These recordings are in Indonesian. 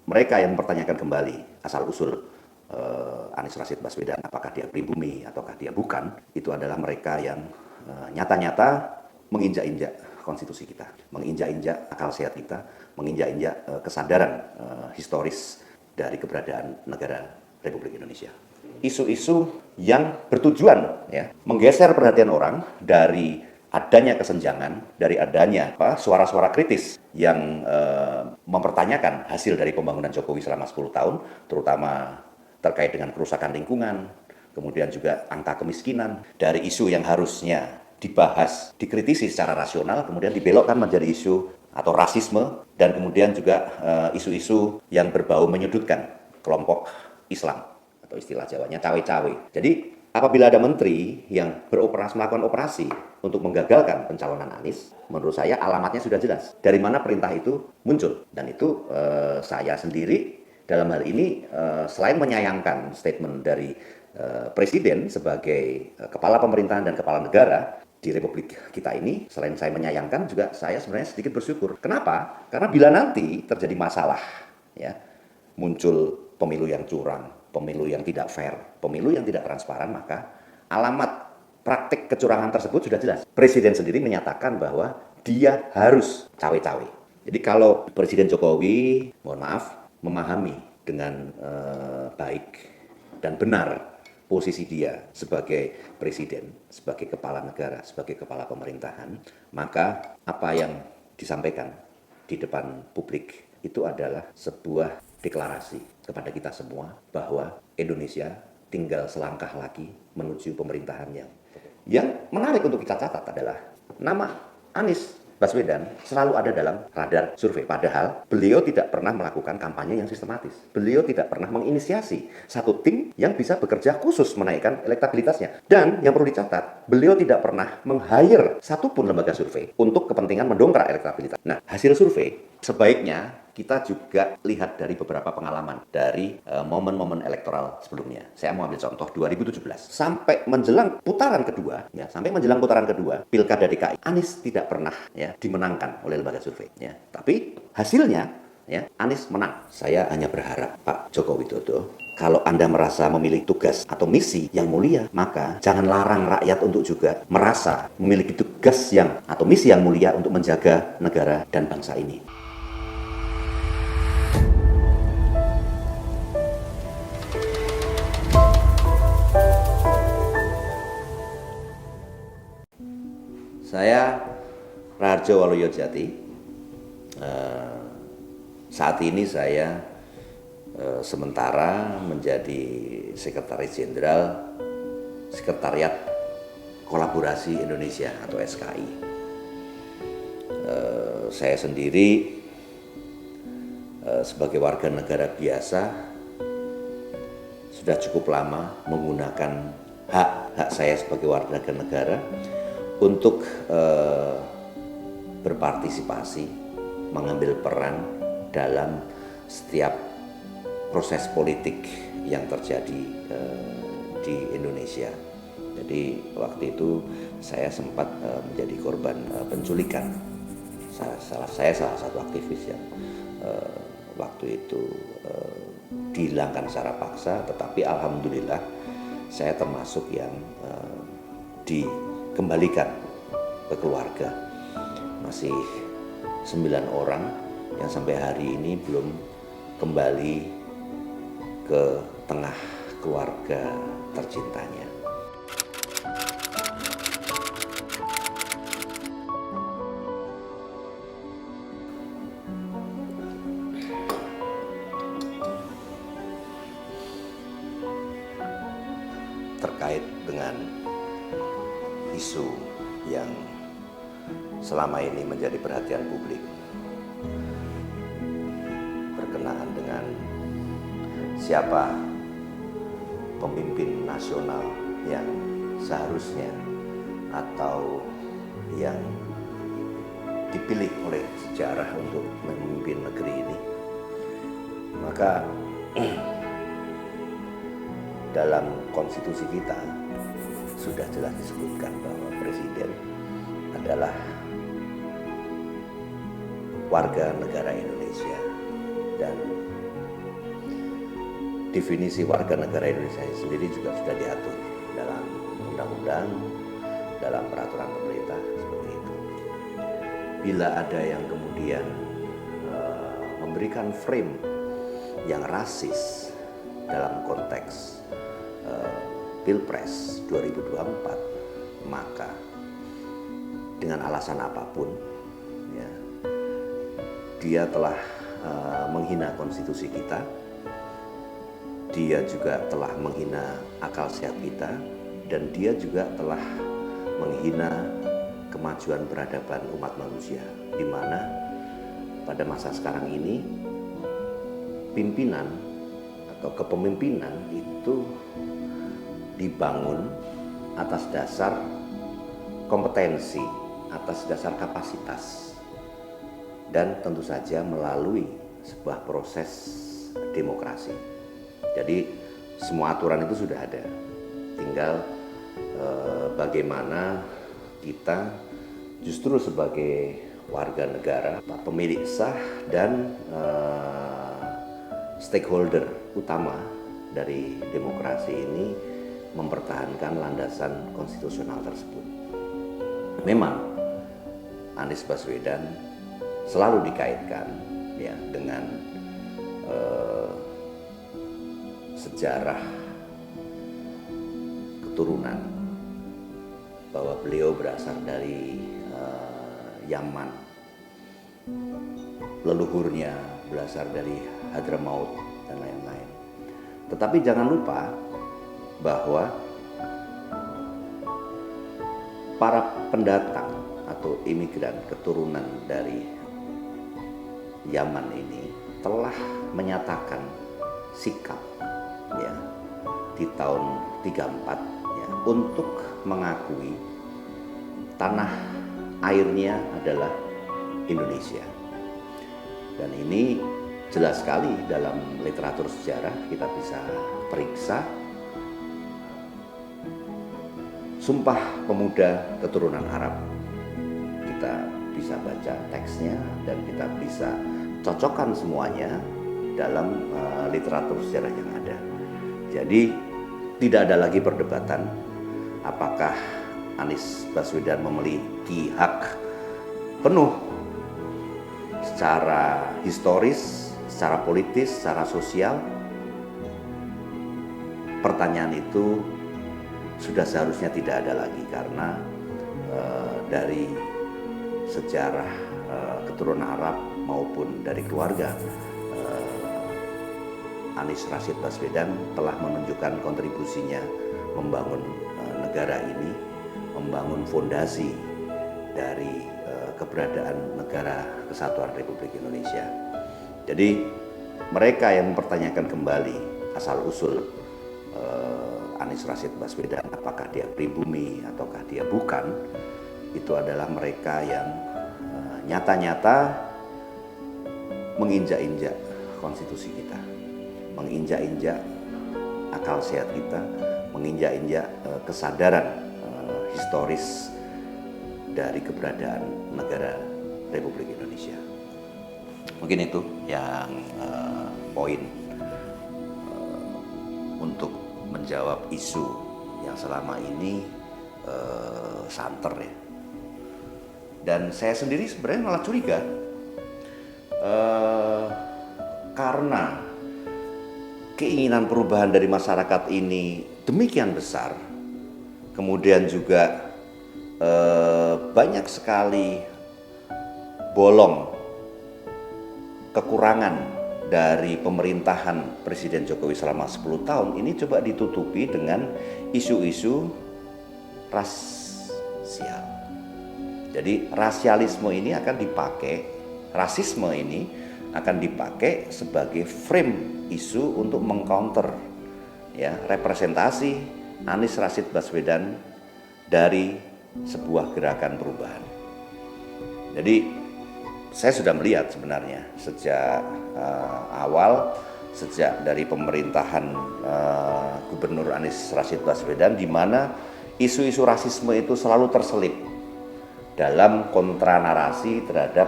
mereka yang mempertanyakan kembali asal-usul Anies Rashid Baswedan, apakah dia pribumi ataukah dia bukan, itu adalah mereka yang nyata-nyata menginjak-injak konstitusi kita, menginjak-injak akal sehat kita, menginjak-injak kesadaran historis dari keberadaan negara Republik Indonesia. Isu-isu yang bertujuan ya, menggeser perhatian orang dari adanya kesenjangan, dari adanya suara-suara kritis yang mempertanyakan hasil dari pembangunan Jokowi selama 10 tahun, terutama terkait dengan kerusakan lingkungan, kemudian juga angka kemiskinan, dari isu yang harusnya dibahas, dikritisi secara rasional, kemudian dibelokkan menjadi isu atau rasisme, dan kemudian juga isu-isu yang berbau menyudutkan kelompok Islam, atau istilah Jawanya cawe-cawe. Jadi apabila ada menteri yang melakukan operasi untuk menggagalkan pencalonan Anies, menurut saya alamatnya sudah jelas. Dari mana perintah itu muncul. Dan itu saya sendiri dalam hal ini selain menyayangkan statement dari Presiden sebagai kepala pemerintahan dan kepala negara di Republik kita ini, selain saya menyayangkan juga saya sebenarnya sedikit bersyukur. Kenapa? Karena bila nanti terjadi masalah, ya, muncul pemilu yang curang, pemilu yang tidak fair, pemilu yang tidak transparan, maka alamat praktik kecurangan tersebut sudah jelas. Presiden sendiri menyatakan bahwa dia harus cawe-cawe. Jadi kalau Presiden Jokowi, mohon maaf, memahami dengan baik dan benar posisi dia sebagai presiden, sebagai kepala negara, sebagai kepala pemerintahan, maka apa yang disampaikan di depan publik itu adalah sebuah deklarasi kepada kita semua bahwa Indonesia tinggal selangkah lagi menuju pemerintahan yang menarik untuk kita catat adalah nama Anies Baswedan selalu ada dalam radar survei. Padahal beliau tidak pernah melakukan kampanye yang sistematis. Beliau tidak pernah menginisiasi satu tim yang bisa bekerja khusus menaikkan elektabilitasnya. Dan yang perlu dicatat, beliau tidak pernah meng-hire satupun lembaga survei untuk kepentingan mendongkrak elektabilitas. Nah, hasil survei sebaiknya kita juga lihat dari beberapa pengalaman dari momen-momen elektoral sebelumnya. Saya mau ambil contoh 2017 sampai menjelang putaran kedua, ya, Pilkada DKI, Anies tidak pernah ya dimenangkan oleh lembaga survei, ya. Tapi hasilnya ya Anies menang. Saya hanya berharap Pak Joko Widodo, kalau Anda merasa memiliki tugas atau misi yang mulia, maka jangan larang rakyat untuk juga merasa memiliki tugas yang atau misi yang mulia untuk menjaga negara dan bangsa ini. Saya Raharjo Waluyo Jati. Saat ini saya sementara menjadi Sekretaris Jenderal Sekretariat Kolaborasi Indonesia atau SKI. Saya sendiri sebagai warga negara biasa sudah cukup lama menggunakan hak saya sebagai warga negara untuk berpartisipasi, mengambil peran dalam setiap proses politik yang terjadi di Indonesia. Jadi waktu itu saya sempat menjadi korban penculikan. Saya salah satu aktivis yang waktu itu dihilangkan secara paksa, tetapi alhamdulillah saya termasuk yang dikembalikan ke keluarga. Masih 9 orang yang sampai hari ini belum kembali ke tengah keluarga tercintanya. Terkait dengan isu yang selama ini menjadi perhatian publik berkenaan dengan siapa pemimpin nasional yang seharusnya atau yang dipilih oleh sejarah untuk memimpin negeri ini, maka dalam konstitusi kita sudah jelas disebutkan bahwa presiden adalah warga negara Indonesia dan definisi warga negara Indonesia sendiri juga sudah diatur dalam undang-undang, dalam peraturan pemerintah seperti itu. Bila ada yang kemudian memberikan frame yang rasis dalam konteks Pilpres 2024, maka dengan alasan apapun, ya, dia telah menghina konstitusi kita, dia juga telah menghina akal sehat kita, dan dia juga telah menghina kemajuan peradaban umat manusia, di mana pada masa sekarang ini pimpinan atau kepemimpinan itu dibangun atas dasar kompetensi, atas dasar kapasitas, dan tentu saja melalui sebuah proses demokrasi. Jadi semua aturan itu sudah ada, tinggal bagaimana kita justru sebagai warga negara, pemilik sah dan stakeholder utama dari demokrasi ini mempertahankan landasan konstitusional tersebut. Memang Anies Baswedan selalu dikaitkan ya dengan sejarah keturunan, bahwa beliau berasal dari Yaman, leluhurnya berasal dari Hadramaut dan lain-lain. Tetapi jangan lupa bahwa para pendatang atau imigran keturunan dari Yaman ini telah menyatakan sikap ya di tahun 34 ya untuk mengakui tanah airnya adalah Indonesia. Dan ini jelas sekali dalam literatur sejarah kita bisa periksa. Sumpah Pemuda Keturunan Arab, kita bisa baca teksnya dan kita bisa cocokkan semuanya dalam literatur sejarah yang ada. Jadi tidak ada lagi perdebatan apakah Anies Baswedan memiliki hak penuh secara historis, secara politis, secara sosial. Pertanyaan itu sudah seharusnya tidak ada lagi, karena dari sejarah keturunan Arab maupun dari keluarga Anies Rashid Baswedan telah menunjukkan kontribusinya membangun negara ini, membangun fondasi dari keberadaan Negara Kesatuan Republik Indonesia. Jadi mereka yang mempertanyakan kembali asal-usul Anies Rashid Baswedan, apakah dia pribumi ataukah dia bukan, itu adalah mereka yang nyata-nyata menginjak-injak konstitusi kita, menginjak-injak akal sehat kita, menginjak-injak kesadaran historis dari keberadaan negara Republik Indonesia. Mungkin itu yang poin untuk menjawab isu yang selama ini santer ya. Dan saya sendiri sebenarnya malah curiga karena keinginan perubahan dari masyarakat ini demikian besar, kemudian juga banyak sekali bolong, kekurangan dari pemerintahan Presiden Jokowi selama 10 tahun ini coba ditutupi dengan isu-isu rasial. Jadi rasialisme ini akan dipakai, rasisme ini akan dipakai sebagai frame isu untuk mengcounter ya representasi Anies Rashid Baswedan dari sebuah gerakan perubahan. Jadi saya sudah melihat sebenarnya sejak awal, sejak dari pemerintahan Gubernur Anies Rashid Baswedan, di mana isu-isu rasisme itu selalu terselip dalam kontranarasi terhadap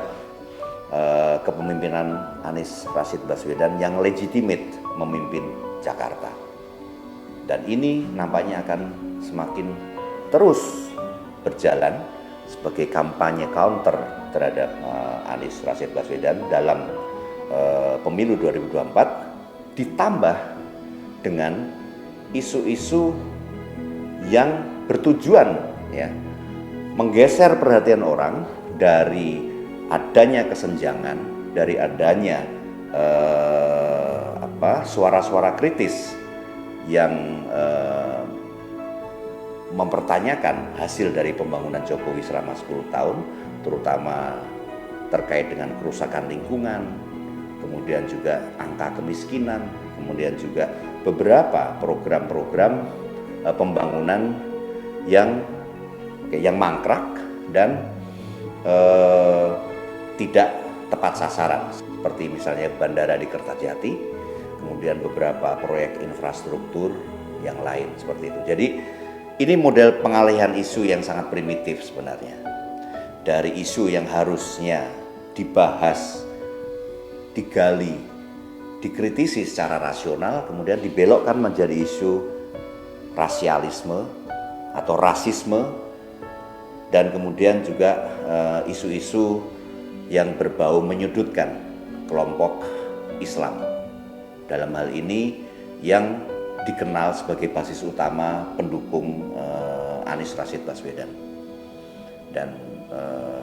kepemimpinan Anies Rashid Baswedan yang legitimate memimpin Jakarta. Dan ini nampaknya akan semakin terus berjalan sebagai kampanye counter terhadap Anies Rashid Baswedan dalam pemilu 2024, ditambah dengan isu-isu yang bertujuan ya menggeser perhatian orang dari adanya kesenjangan, dari adanya suara-suara kritis yang mempertanyakan hasil dari pembangunan Jokowi selama 10 tahun, terutama terkait dengan kerusakan lingkungan, kemudian juga angka kemiskinan, kemudian juga beberapa program-program pembangunan yang mangkrak dan tidak tepat sasaran, seperti misalnya bandara di Kertajati, kemudian beberapa proyek infrastruktur yang lain seperti itu. Jadi ini model pengalihan isu yang sangat primitif sebenarnya. Dari isu yang harusnya dibahas, digali, dikritisi secara rasional, kemudian dibelokkan menjadi isu rasialisme atau rasisme, dan kemudian juga isu-isu yang berbau menyudutkan kelompok Islam. Dalam hal ini yang dikenal sebagai basis utama pendukung Anies Rashid Baswedan. Dan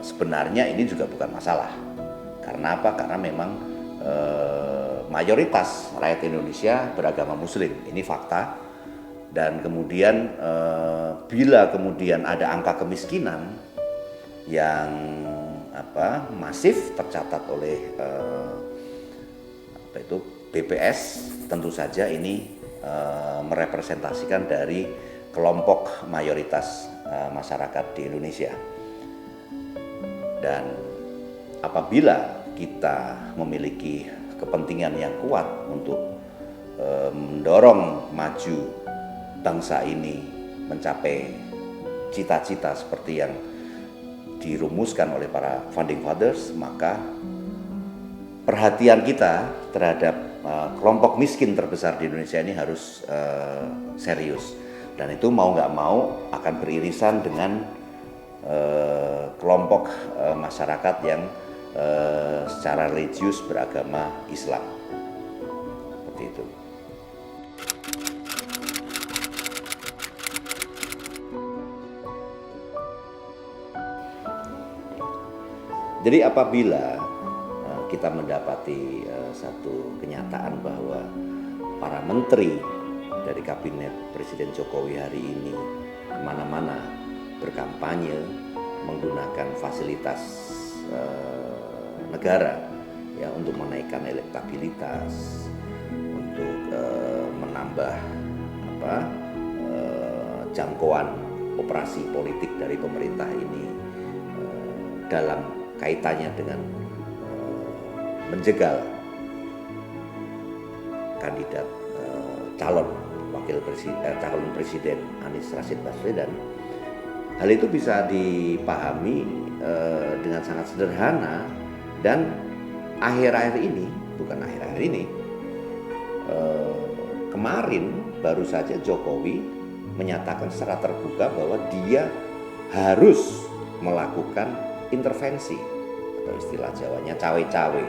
sebenarnya ini juga bukan masalah. Karena apa? Karena memang mayoritas rakyat Indonesia beragama Muslim. Ini fakta. Dan kemudian bila kemudian ada angka kemiskinan yang masif tercatat oleh BPS, tentu saja ini merepresentasikan dari kelompok mayoritas masyarakat di Indonesia. Dan apabila kita memiliki kepentingan yang kuat untuk mendorong maju bangsa ini mencapai cita-cita seperti yang dirumuskan oleh para founding fathers, maka perhatian kita terhadap kelompok miskin terbesar di Indonesia ini harus serius, dan itu mau nggak mau akan beririsan dengan kelompok masyarakat yang secara religius beragama Islam, seperti itu. Jadi apabila kita mendapati satu kenyataan bahwa para menteri dari kabinet Presiden Jokowi hari ini kemana-mana berkampanye menggunakan fasilitas negara ya untuk menaikkan elektabilitas, untuk menambah jangkauan operasi politik dari pemerintah ini dalam kaitannya dengan menjegal kandidat calon presiden Anies Rashid Baswedan. Hal itu bisa dipahami dengan sangat sederhana, dan akhir-akhir ini kemarin baru saja Jokowi menyatakan secara terbuka bahwa dia harus melakukan intervensi, atau istilah Jawanya cawe-cawe.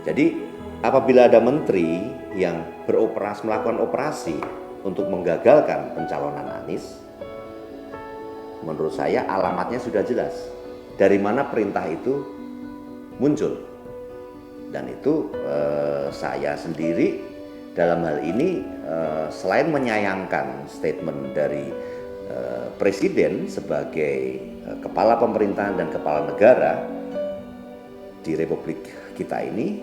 Jadi apabila ada menteri yang melakukan operasi untuk menggagalkan pencalonan Anies, menurut saya alamatnya sudah jelas. Dari mana perintah itu muncul. Dan itu saya sendiri dalam hal ini selain menyayangkan statement dari Presiden sebagai kepala pemerintahan dan kepala negara di Republik kita ini,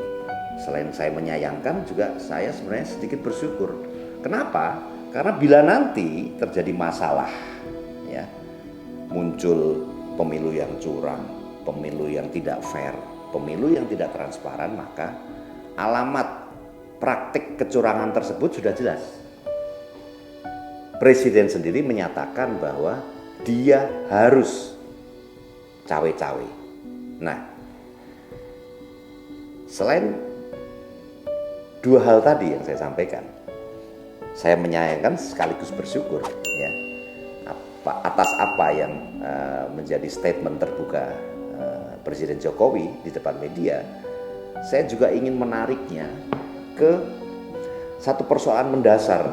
selain saya menyayangkan, juga saya sebenarnya sedikit bersyukur. Kenapa? Karena bila nanti terjadi masalah, ya, muncul pemilu yang curang, pemilu yang tidak fair, pemilu yang tidak transparan, maka alamat praktik kecurangan tersebut sudah jelas. Presiden sendiri menyatakan bahwa dia harus cawe-cawe. Nah, selain dua hal tadi yang saya sampaikan, saya menyayangkan sekaligus bersyukur ya atas apa yang menjadi statement terbuka Presiden Jokowi di depan media. Saya juga ingin menariknya ke satu persoalan mendasar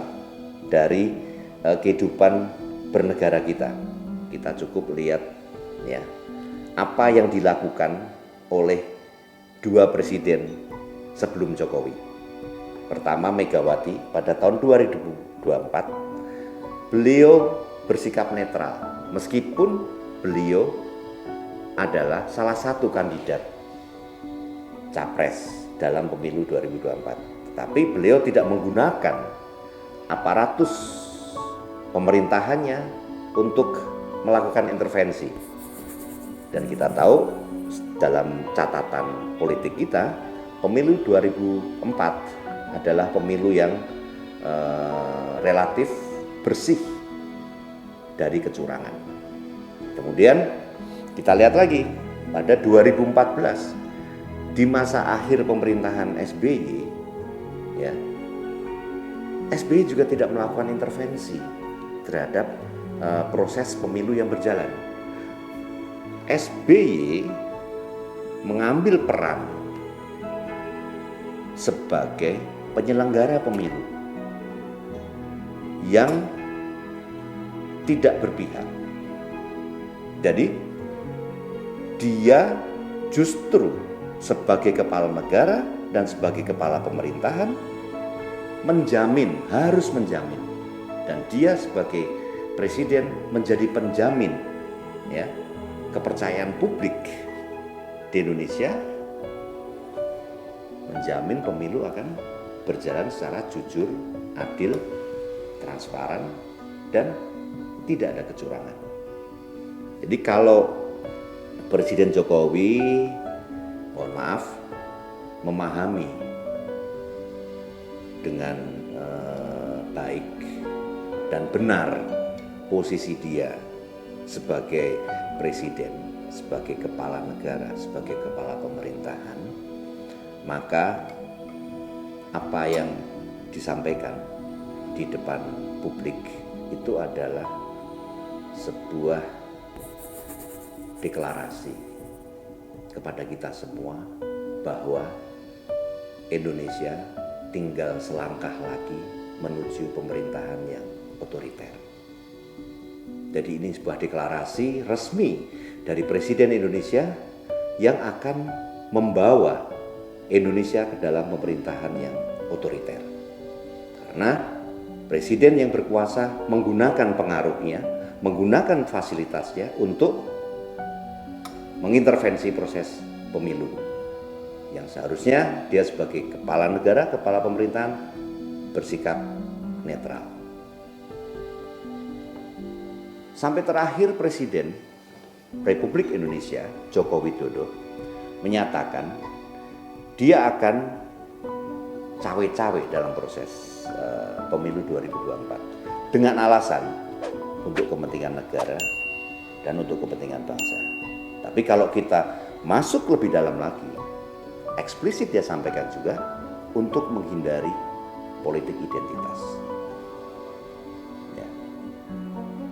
dari kehidupan bernegara kita. Kita cukup lihat ya apa yang dilakukan oleh dua presiden sebelum Jokowi. Pertama Megawati pada tahun 2024, beliau bersikap netral meskipun beliau adalah salah satu kandidat capres dalam pemilu 2024. Tetapi beliau tidak menggunakan aparatus pemerintahannya untuk melakukan intervensi. Dan kita tahu dalam catatan politik kita, pemilu 2004 adalah pemilu yang relatif bersih dari kecurangan. Kemudian kita lihat lagi pada 2014 di masa akhir pemerintahan SBY, ya, SBY juga tidak melakukan intervensi terhadap proses pemilu yang berjalan. SBY mengambil peran sebagai penyelenggara pemilu yang tidak berpihak. Jadi dia justru sebagai kepala negara dan sebagai kepala pemerintahan harus menjamin, dan dia sebagai presiden menjadi penjamin ya kepercayaan publik di Indonesia, menjamin pemilu akan berjalan secara jujur, adil, transparan, dan tidak ada kecurangan. Jadi kalau Presiden Jokowi, mohon maaf, memahami dengan baik dan benar posisi dia sebagai presiden, sebagai kepala negara, sebagai kepala pemerintahan, maka apa yang disampaikan di depan publik itu adalah sebuah deklarasi kepada kita semua bahwa Indonesia tinggal selangkah lagi menuju pemerintahan yang otoriter. Jadi ini sebuah deklarasi resmi dari Presiden Indonesia yang akan membawa Indonesia ke dalam pemerintahan yang otoriter. Karena presiden yang berkuasa menggunakan pengaruhnya, menggunakan fasilitasnya untuk mengintervensi proses pemilu yang seharusnya dia sebagai kepala negara, kepala pemerintahan bersikap netral. Sampai terakhir Presiden Republik Indonesia Joko Widodo menyatakan dia akan cawe-cawe dalam proses pemilu 2024 dengan alasan untuk kepentingan negara dan untuk kepentingan bangsa. Tapi kalau kita masuk lebih dalam lagi, eksplisit dia sampaikan juga untuk menghindari politik identitas. Ya.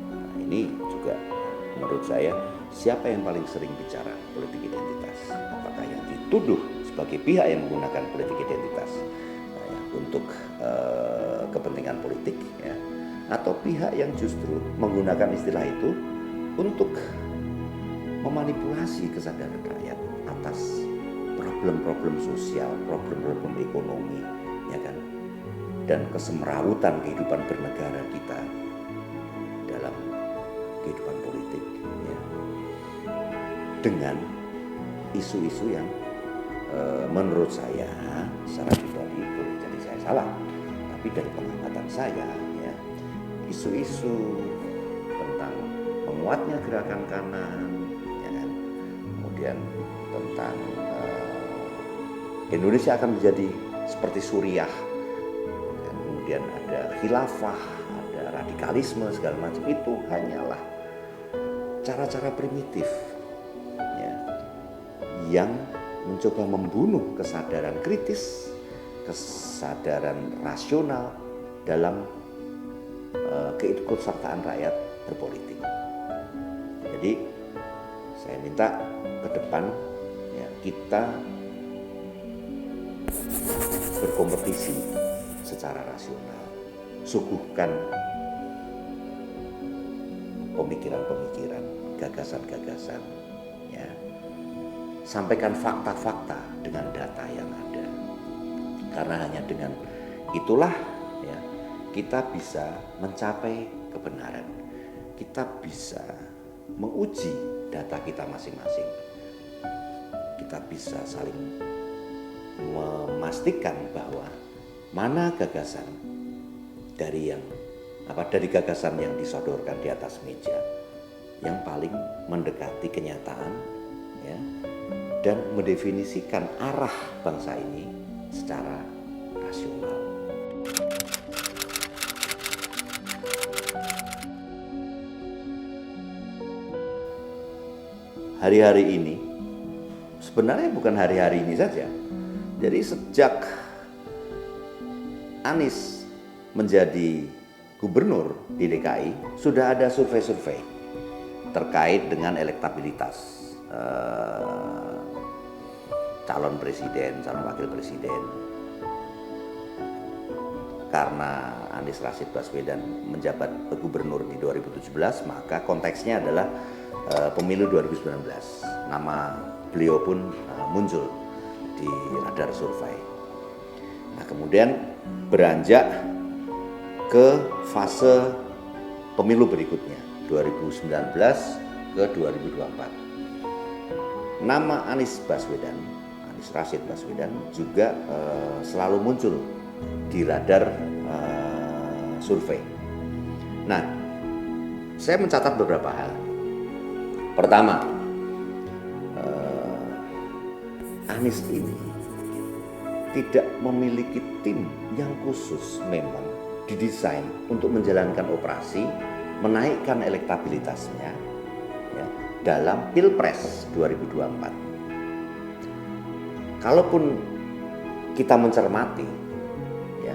Nah, ini juga menurut saya, siapa yang paling sering bicara politik identitas? Apakah yang dituduh sebagai pihak yang menggunakan politik identitas untuk kepentingan politik, ya, atau pihak yang justru menggunakan istilah itu untuk memanipulasi kesadaran rakyat atas problem-problem sosial, problem-problem ekonomi, ya kan, dan kesemrawutan kehidupan bernegara kita dalam kehidupan politik, ya, dengan isu-isu yang menurut saya secara pribadi boleh jadi saya salah, tapi dari pengamatan saya, ya, isu-isu tentang menguatnya gerakan kanan, ya kan, kemudian tentang Indonesia akan menjadi seperti Suriah, dan kemudian ada khilafah, ada radikalisme segala macam, itu hanyalah cara-cara primitif, ya, yang mencoba membunuh kesadaran kritis, kesadaran rasional dalam keikutsertaan rakyat berpolitik. Jadi saya minta ke depan ya, kita berkompetisi secara rasional, suguhkan pemikiran-pemikiran, gagasan-gagasan, ya, sampaikan fakta-fakta dengan data yang ada. Karena hanya dengan itulah ya, kita bisa mencapai kebenaran. Kita bisa menguji data kita masing-masing. Kita bisa saling memastikan bahwa mana gagasan dari gagasan yang disodorkan di atas meja yang paling mendekati kenyataan ya, dan mendefinisikan arah bangsa ini secara rasional. Hari-hari ini sebenarnya bukan hari-hari ini saja. Jadi sejak Anies menjadi gubernur di DKI sudah ada survei-survei terkait dengan elektabilitas calon presiden, calon wakil presiden. Karena Anies Rashid Baswedan menjabat gubernur di 2017, maka konteksnya adalah pemilu 2019. Nama beliau pun muncul di radar survei. Nah, kemudian beranjak ke fase pemilu berikutnya 2019 ke 2024. Nama Anies Rashid Baswedan juga selalu muncul di radar survei. Nah, saya mencatat beberapa hal. Pertama, Anies ini tidak memiliki tim yang khusus memang didesain untuk menjalankan operasi menaikkan elektabilitasnya ya, dalam Pilpres 2024. Kalaupun kita mencermati ya,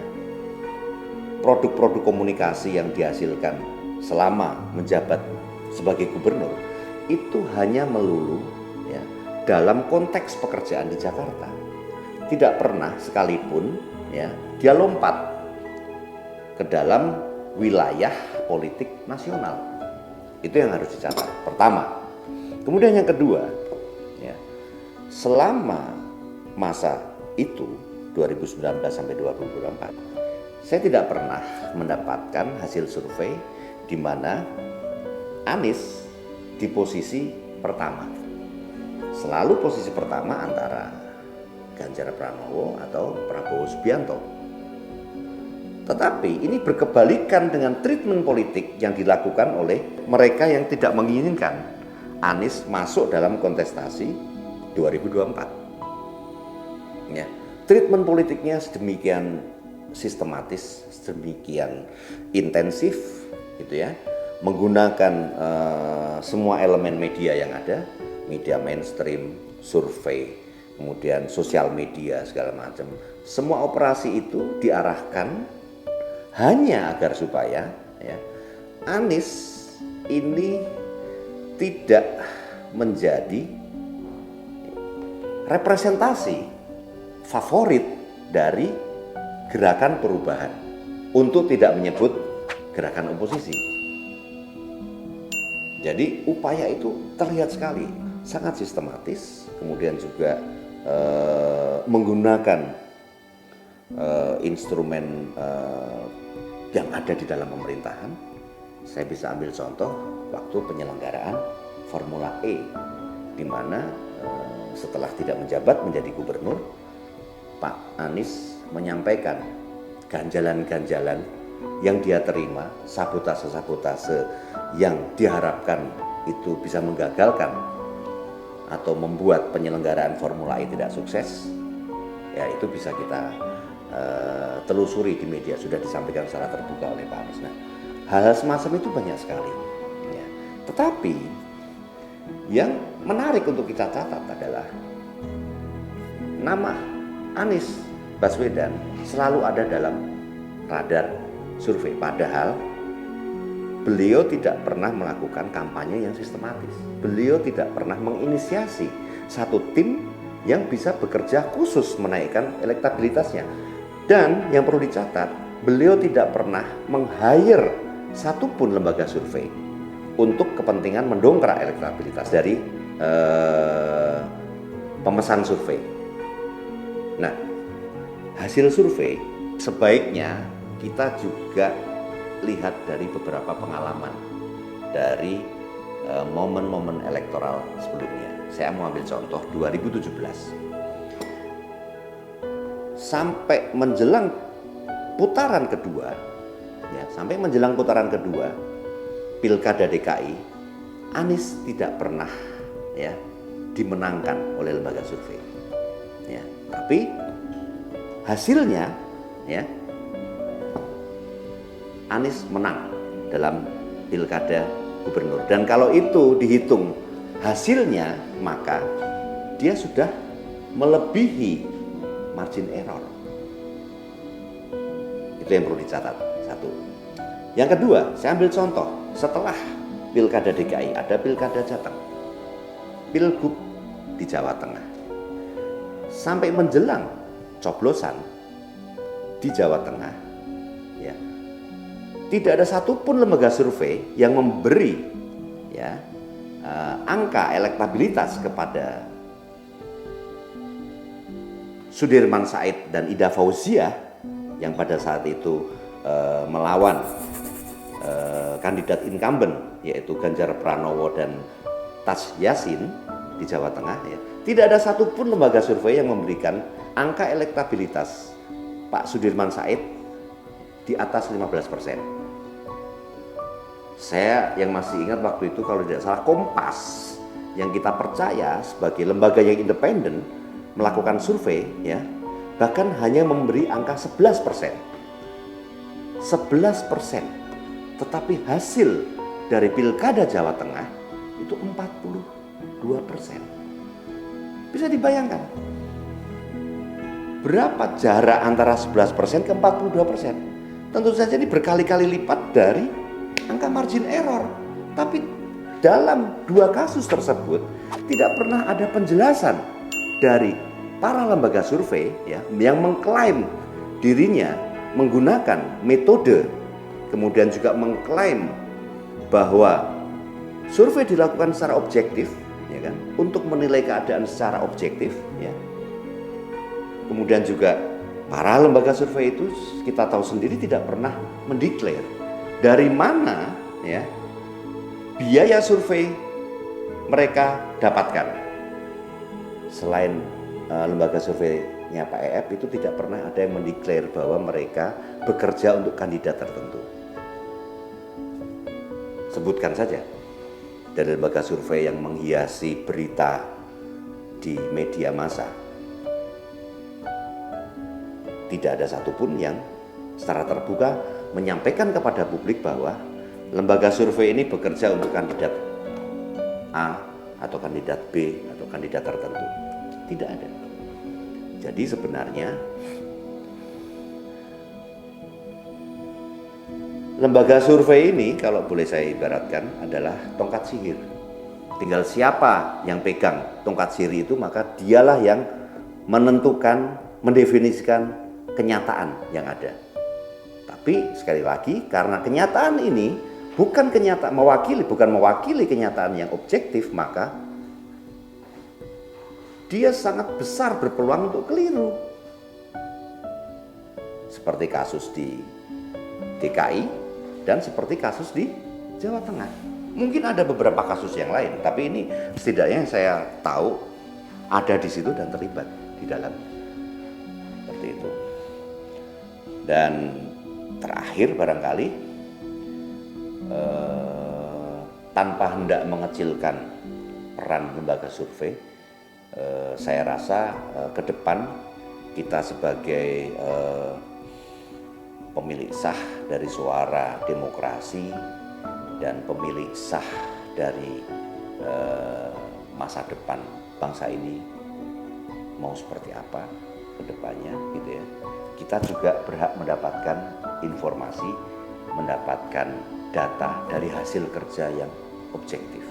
produk-produk komunikasi yang dihasilkan selama menjabat sebagai gubernur itu hanya melulu ya, dalam konteks pekerjaan di Jakarta. Tidak pernah sekalipun ya, dia lompat ke dalam wilayah politik nasional. Itu yang harus dicatat. Pertama. Kemudian yang kedua, ya, selama masa itu 2019 sampai 2024, saya tidak pernah mendapatkan hasil survei di mana Anies di posisi pertama. Selalu posisi pertama antara Ganjar Pranowo atau Prabowo Subianto. Tetapi ini berkebalikan dengan treatment politik yang dilakukan oleh mereka yang tidak menginginkan Anies masuk dalam kontestasi 2024. Ya, treatment politiknya sedemikian sistematis, sedemikian intensif, gitu ya, menggunakan semua elemen media yang ada, media mainstream, survei, kemudian sosial media segala macam. Semua operasi itu diarahkan hanya agar supaya ya, Anies ini tidak menjadi representasi favorit dari gerakan perubahan, untuk tidak menyebut gerakan oposisi. Jadi upaya itu terlihat sekali sangat sistematis, kemudian juga menggunakan instrumen yang ada di dalam pemerintahan. Saya bisa ambil contoh waktu penyelenggaraan Formula E, di mana setelah tidak menjabat menjadi gubernur, Pak Anies menyampaikan ganjalan-ganjalan yang dia terima, sabotase-sabotase yang diharapkan itu bisa menggagalkan atau membuat penyelenggaraan Formula E tidak sukses. Ya, itu bisa kita telusuri di media, sudah disampaikan secara terbuka oleh Pak Anies. Nah, hal-hal semacam itu banyak sekali ya. Tetapi yang menarik untuk kita catat adalah nama Anies Baswedan selalu ada dalam radar survei. Padahal beliau tidak pernah melakukan kampanye yang sistematis. Beliau tidak pernah menginisiasi satu tim yang bisa bekerja khusus menaikkan elektabilitasnya. Dan yang perlu dicatat, beliau tidak pernah meng-hire satupun lembaga survei untuk kepentingan mendongkrak elektabilitas dari pemesan survei. Nah, hasil survei sebaiknya kita juga lihat dari beberapa pengalaman dari momen-momen elektoral sebelumnya. Saya mau ambil contoh 2017. Sampai menjelang putaran kedua, Pilkada DKI, Anies tidak pernah dimenangkan oleh lembaga survei. Tapi hasilnya Anies menang dalam Pilkada Gubernur. Dan kalau itu dihitung hasilnya, maka dia sudah melebihi margin error. Itu yang perlu dicatat, satu. Yang kedua, saya ambil contoh, setelah Pilkada DKI ada Pilkada Jateng, Pilgub di Jawa Tengah. Sampai menjelang coblosan di Jawa Tengah, tidak ada satupun lembaga survei yang memberi angka elektabilitas kepada Sudirman Said dan Ida Fauziah yang pada saat itu melawan kandidat incumbent yaitu Ganjar Pranowo dan Tas Yassin di Jawa Tengah. Tidak ada satupun lembaga survei yang memberikan angka elektabilitas Pak Sudirman Said di atas 15%. Saya yang masih ingat waktu itu, kalau tidak salah, Kompas yang kita percaya sebagai lembaga yang independen melakukan survei, bahkan hanya memberi angka 11%. 11%. Tetapi hasil dari Pilkada Jawa Tengah itu 42%. Bisa dibayangkan berapa jarak antara 11% ke 42%? Tentu saja ini berkali-kali lipat dari angka margin error. Tapi dalam dua kasus tersebut tidak pernah ada penjelasan dari para lembaga survei yang mengklaim dirinya menggunakan metode, kemudian juga mengklaim bahwa survei dilakukan secara objektif, untuk menilai keadaan secara objektif. Kemudian juga para lembaga survei itu kita tahu sendiri tidak pernah mendeklar dari mana biaya survei mereka dapatkan. Selain lembaga surveinya Pak EF itu tidak pernah ada yang mendeklar bahwa mereka bekerja untuk kandidat tertentu. Sebutkan saja dari lembaga survei yang menghiasi berita di media massa, tidak ada satupun yang secara terbuka menyampaikan kepada publik bahwa lembaga survei ini bekerja untuk kandidat A atau kandidat B atau kandidat tertentu. Tidak ada. Jadi sebenarnya lembaga survei ini, kalau boleh saya ibaratkan, adalah tongkat sihir. Tinggal siapa yang pegang tongkat sihir itu, maka dialah yang menentukan, mendefinisikan kenyataan yang ada. Tapi sekali lagi, karena kenyataan ini bukan mewakili kenyataan yang objektif, maka dia sangat besar berpeluang untuk keliru. Seperti kasus di DKI dan seperti kasus di Jawa Tengah. Mungkin ada beberapa kasus yang lain, tapi ini setidaknya yang saya tahu ada di situ dan terlibat di dalam. Seperti itu. Dan terakhir barangkali, tanpa hendak mengecilkan peran lembaga survei, saya rasa ke depan kita sebagai pemilik sah dari suara demokrasi dan pemilik sah dari masa depan bangsa ini mau seperti apa ke depannya, gitu ya. Kita juga berhak mendapatkan informasi, mendapatkan data dari hasil kerja yang objektif.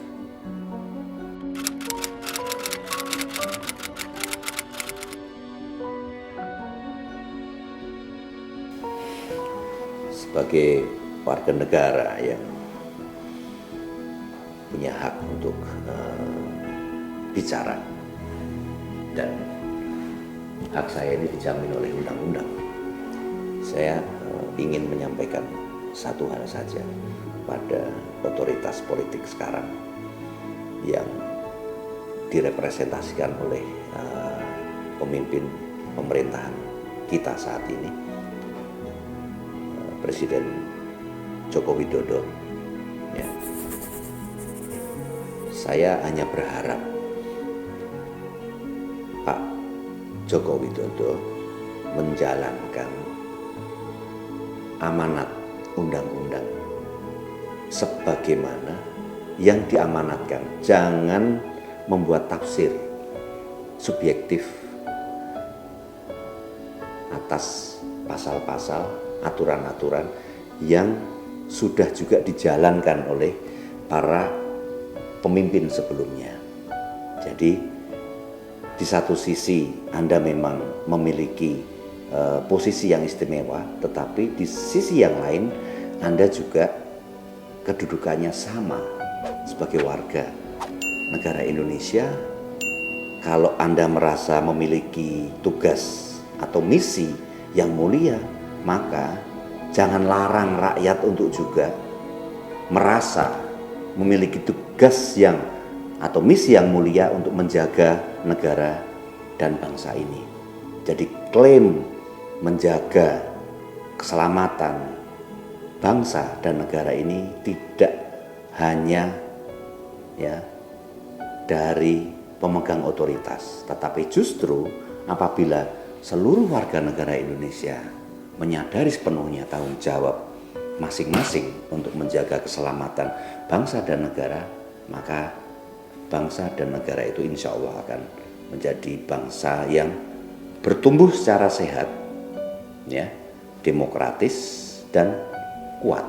Sebagai warga negara yang punya hak untuk bicara, dan hak saya ini dijamin oleh undang-undang, saya ingin menyampaikan satu hal saja pada otoritas politik sekarang yang direpresentasikan oleh pemimpin pemerintahan kita saat ini, Presiden Joko Widodo. Ya. Saya hanya berharap Pak Joko Widodo menjalankan amanat undang-undang sebagaimana yang diamanatkan. Jangan membuat tafsir subjektif atas pasal-pasal, aturan-aturan yang sudah juga dijalankan oleh para pemimpin sebelumnya. Jadi di satu sisi Anda memang memiliki posisi yang istimewa, tetapi di sisi yang lain Anda juga kedudukannya sama sebagai warga negara Indonesia. Kalau Anda merasa memiliki tugas atau misi yang mulia, maka jangan larang rakyat untuk juga merasa memiliki tugas yang atau misi yang mulia untuk menjaga negara dan bangsa ini. Jadi klaim menjaga keselamatan bangsa dan negara ini tidak hanya dari pemegang otoritas, tetapi justru apabila seluruh warga negara Indonesia menyadari sepenuhnya tanggung jawab masing-masing untuk menjaga keselamatan bangsa dan negara, maka bangsa dan negara itu insya Allah akan menjadi bangsa yang bertumbuh secara sehat, demokratis dan kuat.